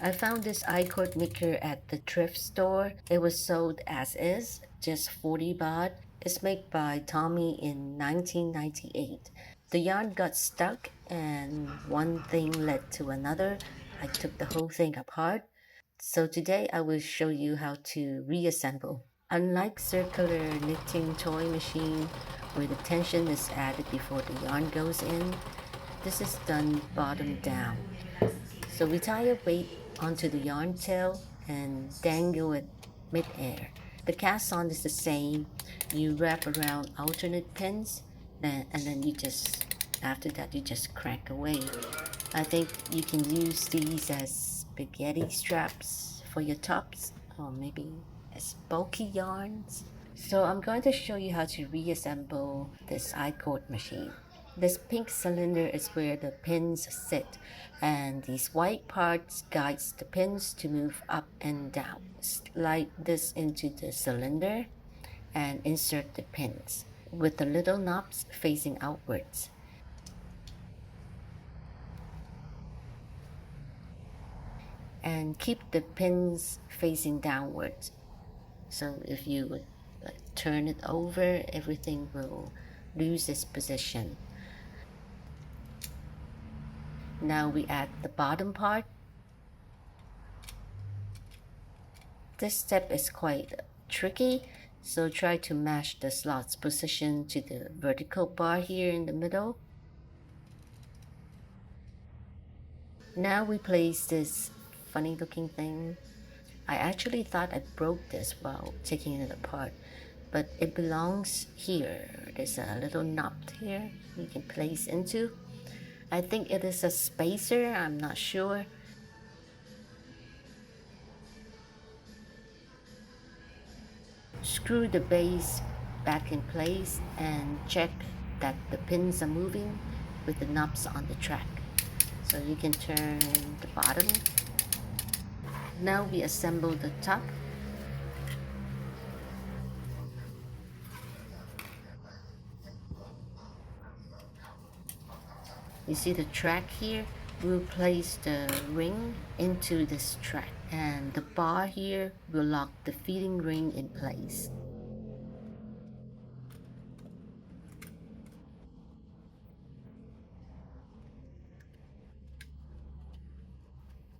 I found this I-cord maker at the thrift store. It was sold as is, just 40 baht. It's made by Tomy in 1998. The yarn got stuck and one thing led to another. I took the whole thing apart. So today I will show you how to reassemble. Unlike circular knitting toy machine where the tension is added before the yarn goes in, this is done bottom down. So we tie a weight onto the yarn tail and dangle it mid-air. The cast on is the same. You wrap around alternate pins and then after that you just crank away. I think you can use these as spaghetti straps for your tops or maybe as bulky yarns. So I'm going to show you how to reassemble this I-cord machine. This pink cylinder is where the pins sit, and these white parts guides the pins to move up and down. Slide this into the cylinder and insert the pins with the little knobs facing outwards. And keep the pins facing downwards. So if you turn it over, everything will lose its position. Now we add the bottom part. This step is quite tricky, so try to match the slot's position to the vertical bar here in the middle. Now we place this funny looking thing. I actually thought I broke this while taking it apart, but it belongs here. There's a little knob here you can place into. I think it is a spacer, I'm not sure. Screw the base back in place and check that the pins are moving with the knobs on the track. So you can turn the bottom. Now we assemble the top. You see the track here? We'll place the ring into this track, and the bar here will lock the feeding ring in place.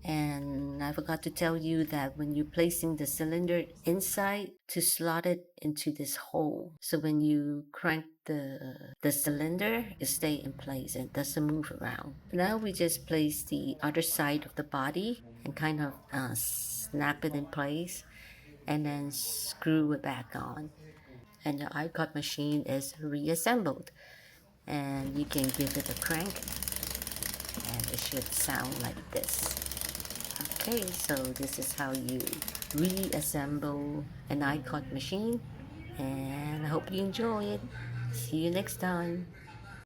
And I forgot to tell you that when you're placing the cylinder inside, to slot it into this hole. So when you crank the cylinder, it stay in place and doesn't move around. Now we just place the other side of the body and kind of snap it in place and then screw it back on. And the I-cut machine is reassembled. And you can give it a crank and it should sound like this. Okay, so this is how you reassemble an I-cord machine, and I hope you enjoy it. See you next time.